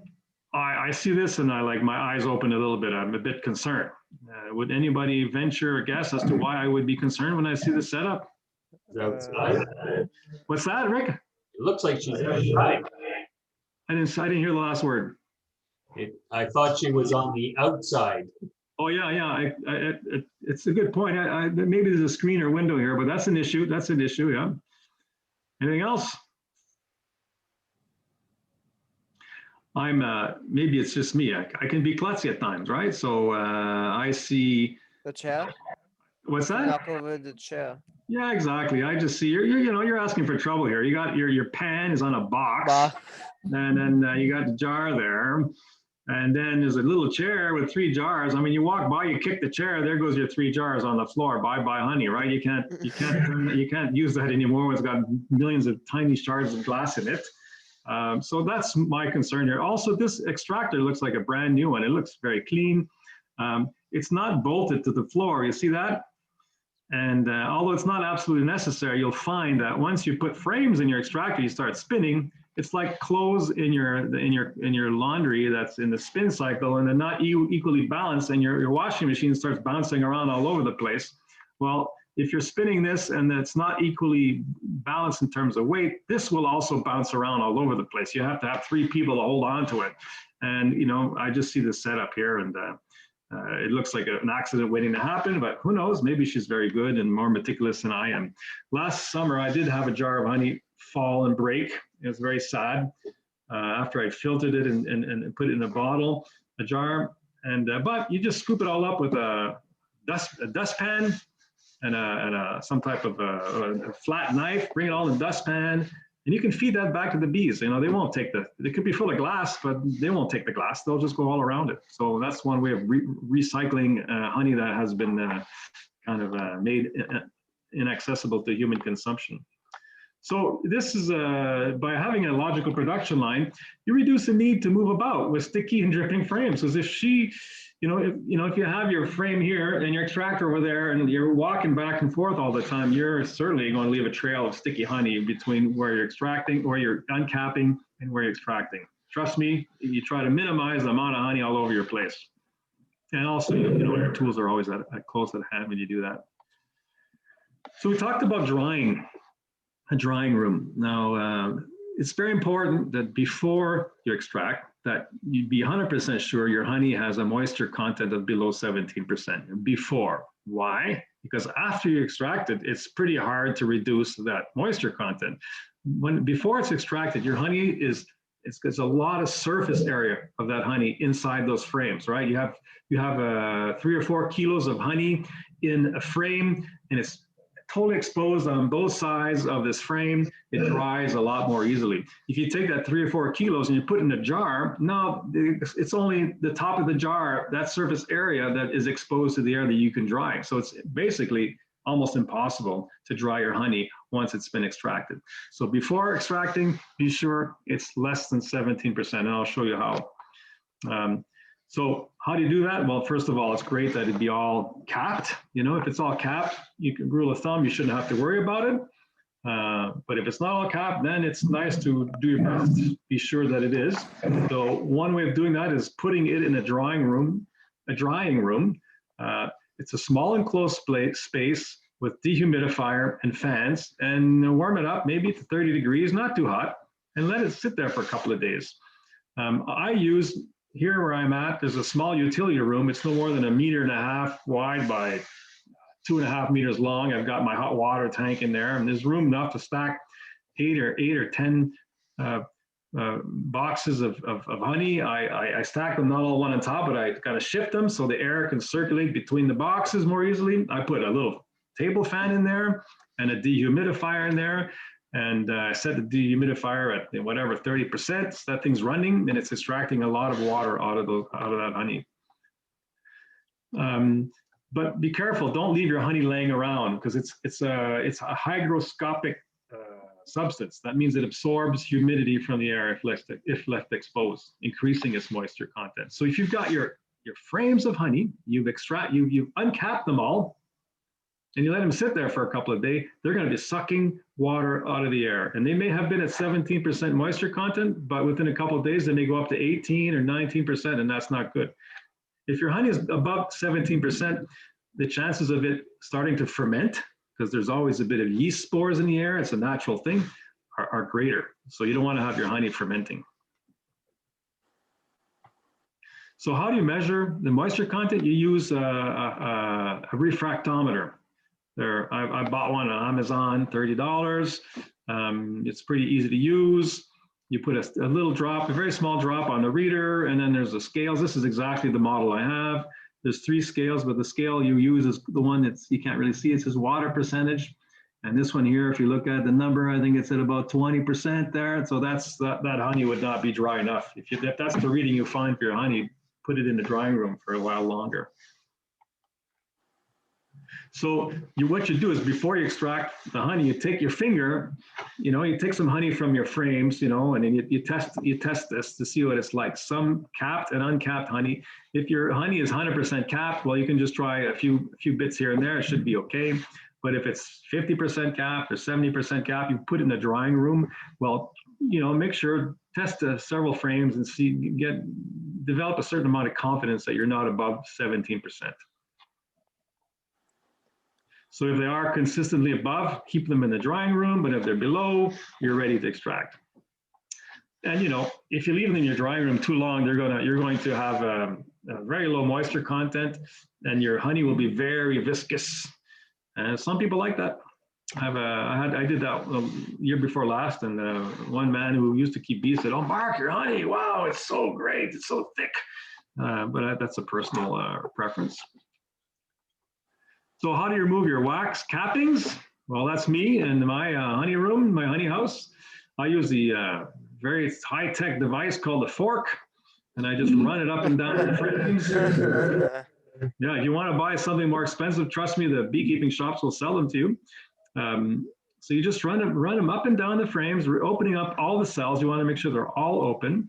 I see this and my eyes open a little bit. I'm a bit concerned. Would anybody venture a guess as to why I would be concerned when I see the setup? Outside. What's that, Rick? It looks like she's outside. I didn't hear the last word. I thought she was on the outside. Oh yeah. It's a good point. Maybe there's a screen or window here, but that's an issue. Yeah. Anything else? Maybe it's just me. I can be klutzy at times, right? So I see. The chair? What's that? Knock over the chair. Yeah, exactly. I just see you're asking for trouble here. You got your pan is on a box, and then you got the jar there, and then there's a little chair with 3 jars. I mean, you walk by, you kick the chair, there goes your 3 jars on the floor. Bye bye honey, right? You can't use that anymore. It's got millions of tiny shards of glass in it. So that's my concern here. Also, this extractor looks like a brand new one. It looks very clean. It's not bolted to the floor. You see that? And although it's not absolutely necessary, you'll find that once you put frames in your extractor, you start spinning. It's like clothes in your laundry that's in the spin cycle and they're not equally balanced, and your washing machine starts bouncing around all over the place. Well, if you're spinning this and it's not equally balanced in terms of weight, this will also bounce around all over the place. You have to have 3 people to hold on to it. And, I just see the setup here, and it looks like an accident waiting to happen, but who knows? Maybe she's very good and more meticulous than I am. Last summer, I did have a jar of honey fall and break. It was very sad. After I filtered it and put it in a jar, and but you just scoop it all up with a dustpan, some type of a flat knife, bring it all in the dustpan, and you can feed that back to the bees. They won't take it could be full of glass, but they won't take the glass. They'll just go all around it. So that's one way of recycling honey that has been kind of made inaccessible to human consumption. So this is by having a logical production line, you reduce the need to move about with sticky and dripping frames. Because if you have your frame here and your extractor over there and you're walking back and forth all the time, you're certainly going to leave a trail of sticky honey between where you're extracting or you're uncapping and where you're extracting. Trust me, you try to minimize the amount of honey all over your place. And also, your tools are always at close at hand when you do that. So we talked about drying. A drying room. Now, it's very important that before you extract, that you be 100% sure your honey has a moisture content of below 17%. Before. Why? Because after you extract it, it's pretty hard to reduce that moisture content. Before it's extracted, your honey it's a lot of surface area of that honey inside those frames, right? You have 3 or 4 kilos of honey in a frame, and it's totally exposed on both sides of this frame. It dries a lot more easily. If you take that 3 or 4 kilos and you put it in a jar, now it's only the top of the jar, that surface area that is exposed to the air that you can dry. So it's basically almost impossible to dry your honey once it's been extracted. So before extracting, be sure it's less than 17%, and I'll show you how. So how do you do that? Well, first of all, it's great that it be all capped. If it's all capped, you can rule of thumb, you shouldn't have to worry about it. But if it's not all capped, then it's nice to do your best to be sure that it is. So one way of doing that is putting it in a drying room. It's a small enclosed space with dehumidifier and fans, and warm it up maybe to 30 degrees, not too hot, and let it sit there for a couple of days. I use here where I'm at, there's a small utility room. It's no more than 1.5 meters wide by 2.5 meters long. I've got my hot water tank in there, and there's room enough to stack 8 or 10 boxes of honey. I stack them not all one on top, but I got to shift them so the air can circulate between the boxes more easily. I put a little table fan in there and a dehumidifier in there. And I set the dehumidifier at whatever 30%. So that thing's running, and it's extracting a lot of water out of that honey. But be careful! Don't leave your honey laying around, because it's a hygroscopic substance. That means it absorbs humidity from the air if left exposed, increasing its moisture content. So if you've got your frames of honey, you've uncapped them all, and you let them sit there for a couple of days, they're going to be sucking water out of the air. And they may have been at 17% moisture content, but within a couple of days, they may go up to 18 or 19%, and that's not good. If your honey is above 17%, the chances of it starting to ferment, because there's always a bit of yeast spores in the air, it's a natural thing, are greater. So you don't want to have your honey fermenting. So how do you measure the moisture content? You use a refractometer. I bought one on Amazon, $30. It's pretty easy to use. You put a little drop, a very small drop on the reader, and then there's the scales. This is exactly the model I have. There's 3 scales, but the scale you use is the one that you can't really see. It says water percentage. And this one here, if you look at the number, I think it's at about 20% there. So that honey would not be dry enough. If that's the reading you find for your honey, put it in the drying room for a while longer. So what you do is, before you extract the honey, you take your finger, you take some honey from your frames, and then you test this to see what it's like. Some capped and uncapped honey. If your honey is 100% capped, well, you can just try a few bits here and there. It should be okay. But if it's 50% capped or 70% capped, you put it in the drying room. Well, make sure, test several frames and develop a certain amount of confidence that you're not above 17%. So if they are consistently above, keep them in the drying room, but if they're below, you're ready to extract. And if you leave them in your drying room too long, you're going to have a very low moisture content, and your honey will be very viscous. And some people like that. I did that year before last, and one man who used to keep bees said, "Oh, Mark, your honey, wow, it's so great, it's so thick." But that's a personal preference. So how do you remove your wax cappings? Well, that's me in my honey room, my honey house. I use the very high-tech device called a fork, and I just run it up and down the frames. Yeah, if you want to buy something more expensive, trust me, the beekeeping shops will sell them to you. So you just run them up and down the frames, opening up all the cells. You want to make sure they're all open.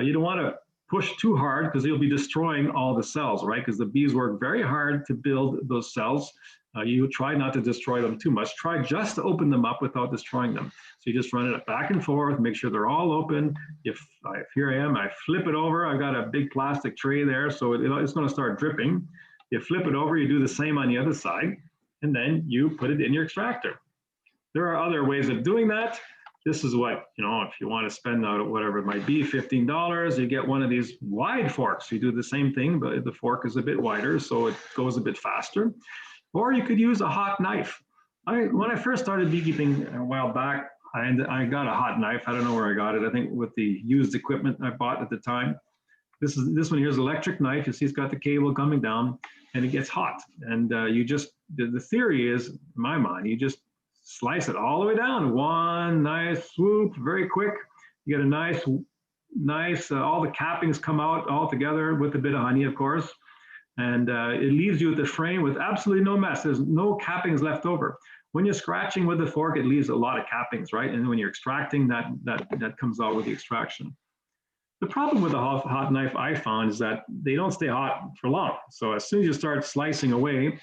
You don't want to push too hard because you'll be destroying all the cells, right? Because the bees work very hard to build those cells. You try not to destroy them too much. Try just to open them up without destroying them. So you just run it back and forth, make sure they're all open. If here I am, I flip it over. I've got a big plastic tray there, so it's going to start dripping. You flip it over, you do the same on the other side, and then you put it in your extractor. There are other ways of doing that. This is what, if you want to spend whatever it might be, $15, you get one of these wide forks. You do the same thing, but the fork is a bit wider, so it goes a bit faster. Or you could use a hot knife. When I first started beekeeping a while back, I got a hot knife. I don't know where I got it. I think with the used equipment I bought at the time. This one here is an electric knife. You see it's got the cable coming down and it gets hot. And the theory is, in my mind, you just slice it all the way down. One nice swoop, very quick. You get a nice, all the cappings come out all together with a bit of honey, of course. And it leaves you with the frame with absolutely no mess. There's no cappings left over. When you're scratching with the fork, it leaves a lot of cappings, right? And when you're extracting, that comes out with the extraction. The problem with a hot knife I found is that they don't stay hot for long. So as soon as you start slicing away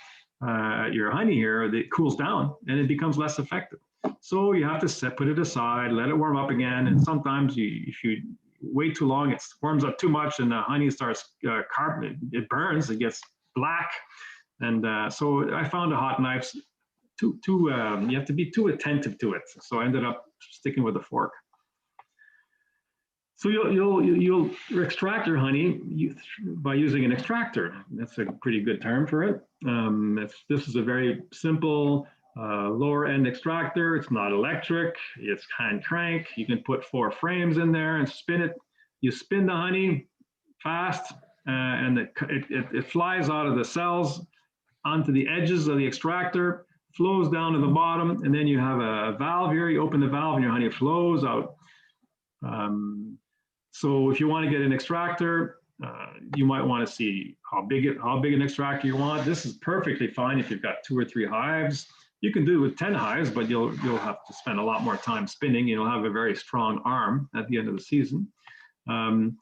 your honey here, it cools down and it becomes less effective. So you have to put it aside, let it warm up again. And sometimes if you wait too long, it warms up too much and the honey starts it burns, it gets black. And so I found a hot knife, you have to be too attentive to it. So I ended up sticking with a fork. So you'll extract your honey by using an extractor. That's a pretty good term for it. This is a very simple lower end extractor. It's not electric, it's hand crank. You can put 4 frames in there and spin it. You spin the honey fast and it flies out of the cells onto the edges of the extractor, flows down to the bottom, and then you have a valve here. You open the valve and your honey flows out. So if you want to get an extractor, you might want to see how big an extractor you want. This is perfectly fine if you've got 2 or 3 hives. You can do it with 10 hives, but you'll have to spend a lot more time spinning. You'll have a very strong arm at the end of the season. Mine's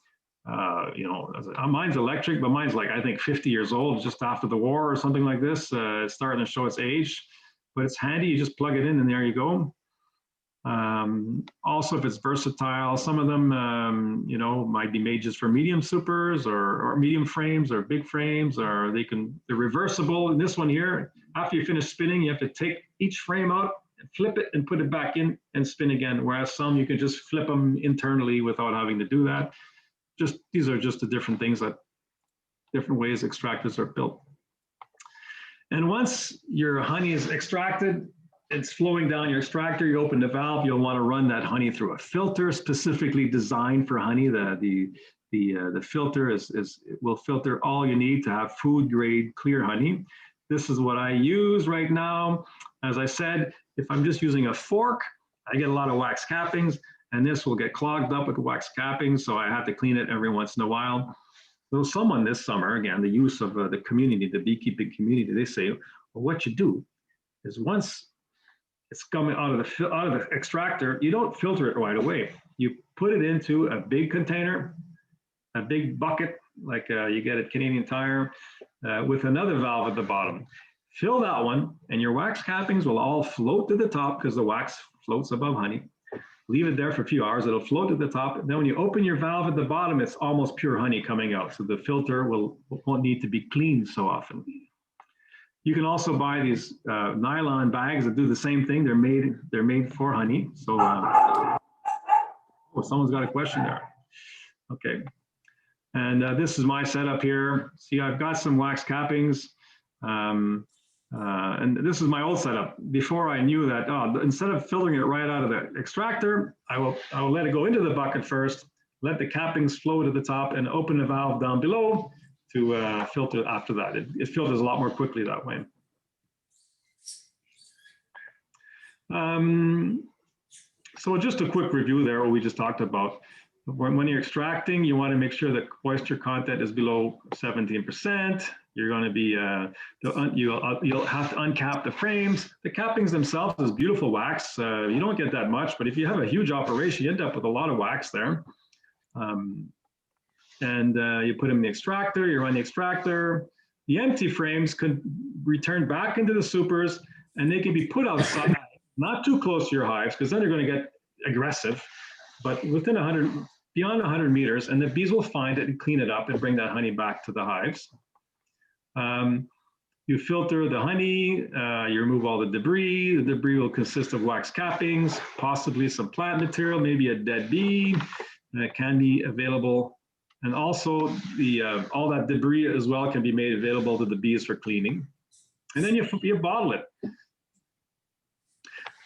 electric, but mine's like, I think 50 years old, just after the war or something like this. It's starting to show its age, but it's handy. You just plug it in and there you go. Also, if it's versatile, some of them, might be made just for medium supers or medium frames or big frames, or they're reversible. In this one here, after you finish spinning, you have to take each frame out and flip it and put it back in and spin again. Whereas some, you can just flip them internally without having to do that. These are just the different things different ways extractors are built. And once your honey is extracted, it's flowing down your extractor, you open the valve, you'll want to run that honey through a filter specifically designed for honey. The filter will filter all you need to have food grade clear honey. This is what I use right now. As I said, if I'm just using a fork, I get a lot of wax cappings, and this will get clogged up with wax cappings, so I have to clean it every once in a while. So someone this summer, again, the use of the community, the beekeeping community, they say, well, what you do is once it's coming out of the extractor, you don't filter it right away. You put it into a big container, a big bucket, like you get at Canadian Tire, with another valve at the bottom. Fill that one, and your wax cappings will all float to the top because the wax floats above honey. Leave it there for a few hours, it'll float to the top. And then when you open your valve at the bottom, it's almost pure honey coming out. So the filter won't need to be cleaned so often. You can also buy these nylon bags that do the same thing. They're made for honey. So, someone's got a question there. Okay, and this is my setup here. See, I've got some wax cappings, and this is my old setup. Before I knew that, instead of filtering it right out of the extractor, I will let it go into the bucket first, let the cappings flow to the top, and open the valve down below to filter after that. It filters a lot more quickly that way. So just a quick review there, what we just talked about. When you're extracting, you want to make sure that moisture content is below 17%. You're going to be, you'll have to uncap the frames. The cappings themselves is beautiful wax. You don't get that much, but if you have a huge operation, you end up with a lot of wax there. You put them in the extractor, you run the extractor. The empty frames can return back into the supers, and they can be put outside, not too close to your hives, because then they're going to get aggressive, but within beyond 100 meters, and the bees will find it and clean it up and bring that honey back to the hives. You filter the honey, you remove all the debris. The debris will consist of wax cappings, possibly some plant material, maybe a dead bee, and it can be available. And also all that debris as well can be made available to the bees for cleaning. And then you bottle it.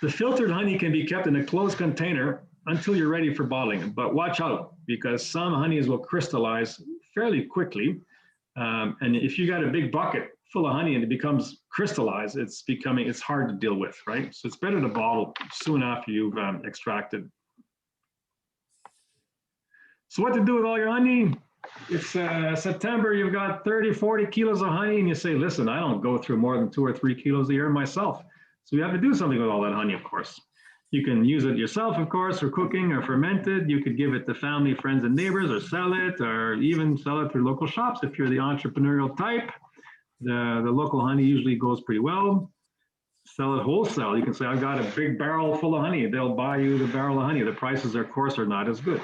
The filtered honey can be kept in a closed container until you're ready for bottling. But watch out, because some honeys will crystallize fairly quickly. And if you got a big bucket full of honey and it becomes crystallized, it's hard to deal with, right? So it's better to bottle soon after you've extracted. So what to do with all your honey? It's September, you've got 30, 40 kilos of honey, and you say, listen, I don't go through more than 2 or 3 kilos a year myself. So you have to do something with all that honey, of course. You can use it yourself, of course, for cooking or fermented. You could give it to family, friends, and neighbors, or sell it, or even sell it through local shops if you're the entrepreneurial type. The local honey usually goes pretty well. Sell it wholesale. You can say, I've got a big barrel full of honey. They'll buy you the barrel of honey. The prices, of course, are not as good.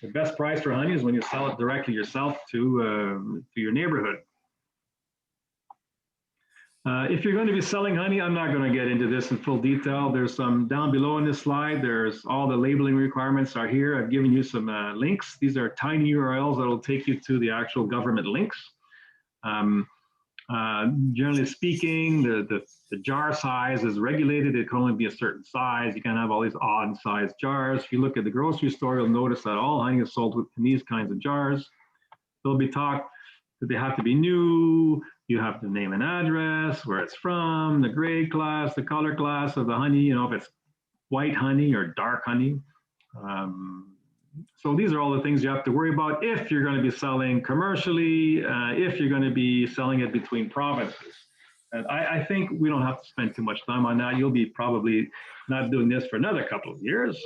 The best price for honey is when you sell it directly yourself to your neighborhood. If you're going to be selling honey, I'm not going to get into this in full detail. There's some down below in this slide. There's all the labeling requirements are here. I've given you some links. These are tiny URLs that will take you to the actual government links. Generally speaking, the jar size is regulated. It can only be a certain size. You can't have all these odd sized jars. If you look at the grocery store, you'll notice that all honey is sold in these kinds of jars. There'll be talk that they have to be new. You have the name and address, where it's from, the grade class, the color class of the honey, if it's white honey or dark honey. So these are all the things you have to worry about if you're going to be selling commercially, if you're going to be selling it between provinces. And I think we don't have to spend too much time on that. You'll be probably not doing this for another couple of years.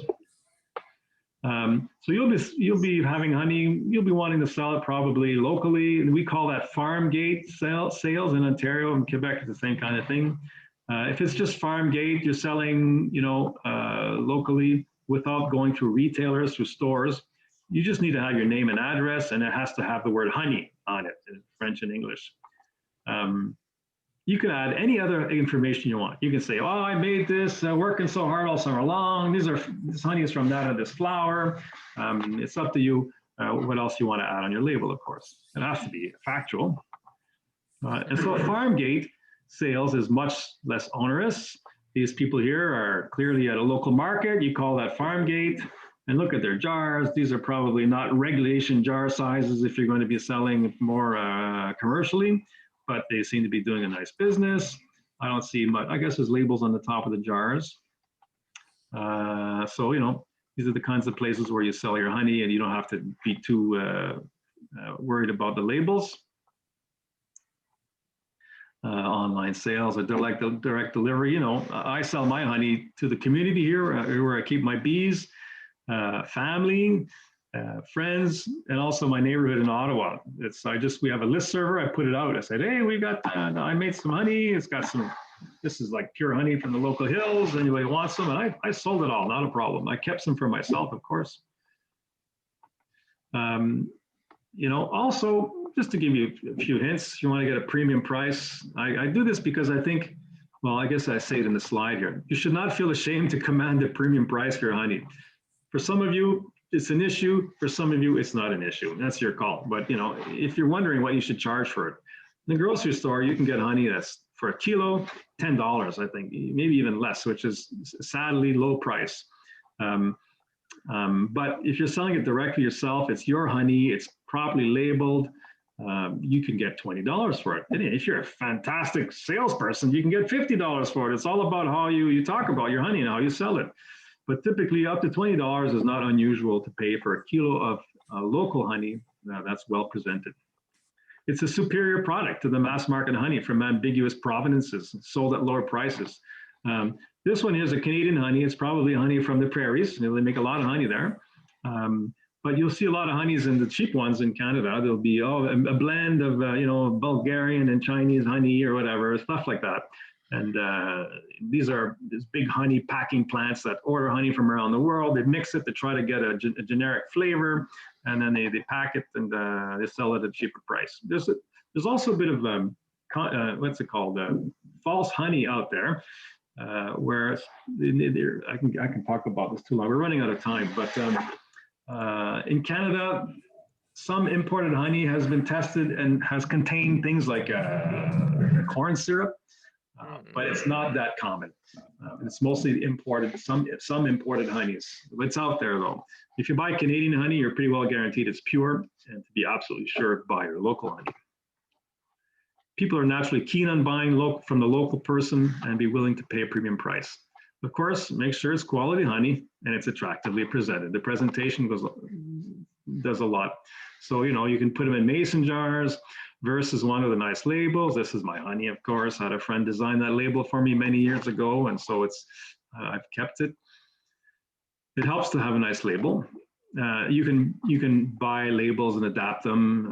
So you'll be having honey, you'll be wanting to sell it probably locally. We call that farm gate sales in Ontario and Quebec. It's the same kind of thing. If it's just farm gate, you're selling, locally without going through retailers, through stores. You just need to have your name and address, and it has to have the word honey on it in French and English. You can add any other information you want. You can say, oh, I made this working so hard all summer long. This honey is from that or this flower. It's up to you what else you want to add on your label, of course. It has to be factual. And so farm gate sales is much less onerous. These people here are clearly at a local market. You call that farm gate and look at their jars. These are probably not regulation jar sizes if you're going to be selling more commercially, but they seem to be doing a nice business. I don't see much, I guess there's labels on the top of the jars. So, these are the kinds of places where you sell your honey and you don't have to be too worried about the labels. Online sales or direct delivery. I sell my honey to the community here where I keep my bees, family, friends, and also my neighborhood in Ottawa. We have a list server. I put it out. I said, hey, I made some honey. This is like pure honey from the local hills. Anybody wants some? And I sold it all, not a problem. I kept some for myself, of course. Also, just to give you a few hints, you want to get a premium price. I do this because I think, well, I guess I say it in the slide here. You should not feel ashamed to command a premium price for your honey. For some of you, it's an issue. For some of you, it's not an issue. That's your call. But, if you're wondering what you should charge for it, in the grocery store, you can get honey that's for a kilo, $10, I think, maybe even less, which is sadly low price. But if you're selling it directly yourself, it's your honey, it's properly labeled. you can get $20 for it. And if you're a fantastic salesperson, you can get $50 for it. It's all about how you talk about your honey and how you sell it. But typically up to $20 is not unusual to pay for a kilo of local honey that's well presented. It's a superior product to the mass market honey from ambiguous provenances sold at lower prices. This one is a Canadian honey. It's probably honey from the prairies. They make a lot of honey there. But you'll see a lot of honeys in the cheap ones in Canada. There'll be a blend of Bulgarian and Chinese honey or whatever, stuff like that. And these big honey packing plants that order honey from around the world. They mix it to try to get a generic flavor, and then they pack it and they sell it at a cheaper price. There's also a bit of what's it called, false honey out there, where I can talk about this too long. We're running out of time, but in Canada, some imported honey has been tested and has contained things like corn syrup. But it's not that common. It's mostly imported, some imported honeys. It's out there though. If you buy Canadian honey, you're pretty well guaranteed it's pure, and to be absolutely sure, buy your local honey. People are naturally keen on buying from the local person and be willing to pay a premium price. Of course, make sure it's quality honey and it's attractively presented. The presentation does a lot. So, you can put them in mason jars versus one with the nice labels. This is my honey, of course. I had a friend design that label for me many years ago, and so I've kept it. It helps to have a nice label. You can buy labels and adapt them,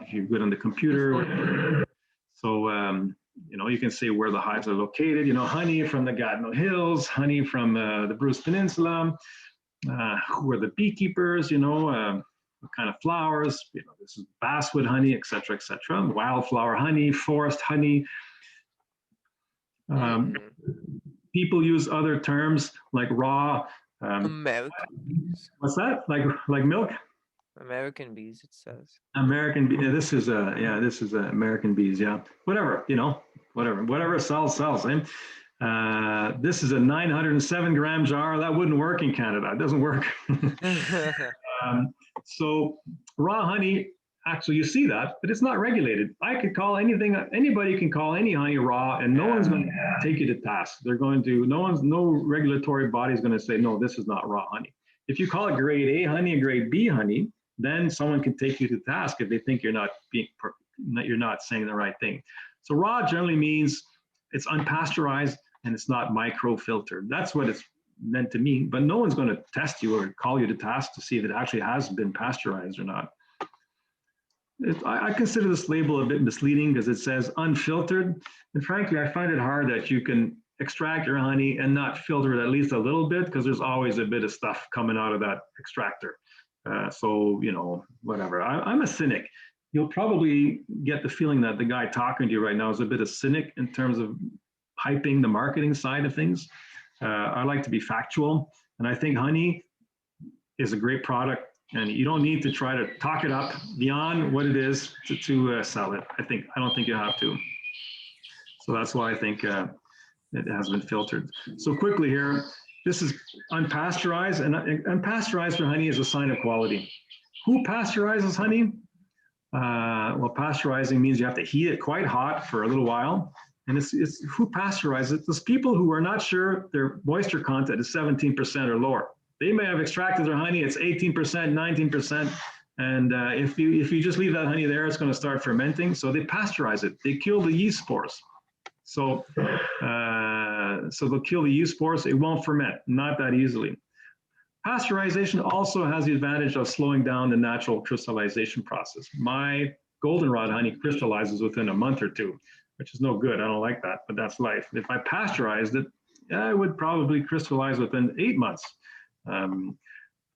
if you're good on the computer. So, you can say where the hives are located, honey from the Gatineau Hills, honey from the Bruce Peninsula, who are the beekeepers, what kind of flowers, this is basswood honey, et cetera, wildflower honey, forest honey. People use other terms like raw. American bees. What's that? Like milk? American bees, it says. American bee. This is American bees. Yeah, whatever. Whatever sells. Eh? This is a 907 gram jar. That wouldn't work in Canada. It doesn't work. So raw honey, actually you see that, but it's not regulated. I could call anybody can call any honey raw, and no one's going to take you to task. No regulatory body is going to say, no, this is not raw honey. If you call it grade A honey and grade B honey, then someone can take you to task if they think you're not saying the right thing. So raw generally means it's unpasteurized and it's not microfiltered. That's what it's meant to mean, but no one's going to test you or call you to task to see if it actually has been pasteurized or not. I consider this label a bit misleading because it says unfiltered, and frankly I find it hard that you can extract your honey and not filter it at least a little bit, because there's always a bit of stuff coming out of that extractor. So whatever. I'm a cynic. You'll probably get the feeling that the guy talking to you right now is a bit of cynic in terms of hyping the marketing side of things. I like to be factual, and I think honey is a great product, and you don't need to try to talk it up beyond what it is to sell it. I don't think you have to. So that's why I think it has been filtered. So quickly here, this is unpasteurized, and unpasteurized for honey is a sign of quality. Who pasteurizes honey? Well, pasteurizing means you have to heat it quite hot for a little while. And it's who pasteurizes it? Those people who are not sure their moisture content is 17% or lower. They may have extracted their honey, it's 18%, 19%. And if you just leave that honey there, it's going to start fermenting. So they pasteurize it. They kill the yeast spores. So they'll kill the yeast spores. It won't ferment, not that easily. Pasteurization also has the advantage of slowing down the natural crystallization process. My goldenrod honey crystallizes within a month or two, which is no good. I don't like that, but that's life. If I pasteurized it, it would probably crystallize within 8 months.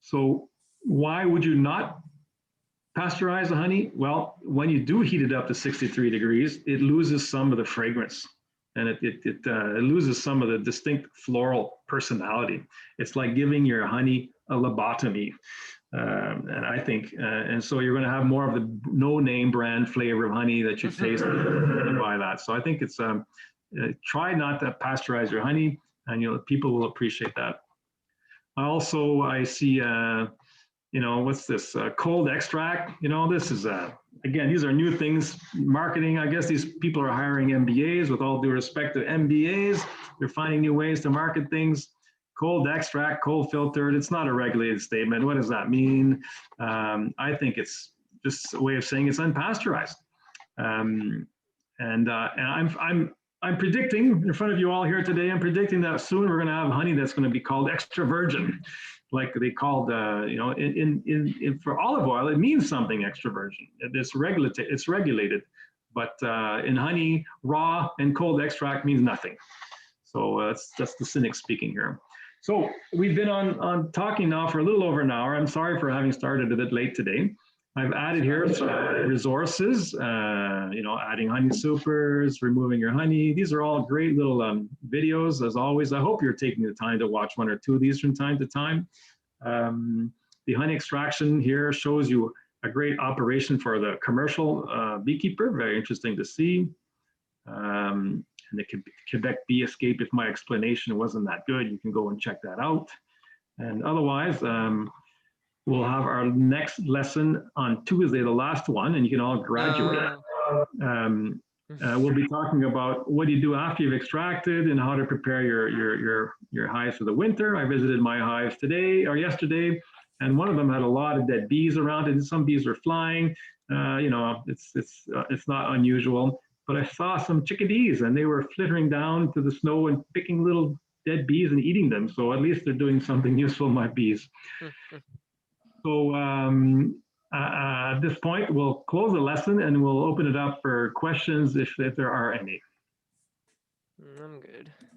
So why would you not pasteurize the honey? Well, when you do heat it up to 63 degrees, it loses some of the fragrance, and it loses some of the distinct floral personality. It's like giving your honey a lobotomy. And I think, and so you're going to have more of the no-name brand flavor of honey that you taste when you buy that. So I think it's try not to pasteurize your honey, and people will appreciate that. Also, I see you know, what's this, cold extract? You know, this is, again, these are new things, marketing. I guess these people are hiring MBAs. With all due respect to MBAs, they're finding new ways to market things. Cold extract, cold filtered, it's not a regulated statement. What does that mean? I think it's just a way of saying it's unpasteurized. And I'm predicting in front of you all here today, I'm predicting that soon we're going to have honey that's going to be called extra virgin, like they called, you know, for olive oil, it means something extra virgin. It's regulated, but in honey, raw and cold extract means nothing. So that's the cynic speaking here. So we've been on talking now for a little over an hour. I'm sorry for having started a bit late today. I've added here resources, you know, adding honey supers, removing your honey. These are all great little videos, as always. I hope you're taking the time to watch one or two of these from time to time. The honey extraction here shows you a great operation for the commercial beekeeper. Very interesting to see. And the Quebec Bee Escape, if my explanation wasn't that good, you can go and check that out. And otherwise, we'll have our next lesson on Tuesday, the last one, and you can all graduate. We'll be talking about what do you do after you've extracted and how to prepare your hives for the winter. I visited my hives today or yesterday, and one of them had a lot of dead bees around it, and some bees were flying. You know, it's not unusual, but I saw some chickadees, and they were flittering down to the snow and picking little dead bees and eating them. So at least they're doing something useful, my bees. So at this point, we'll close the lesson and we'll open it up for questions if there are any. I'm good.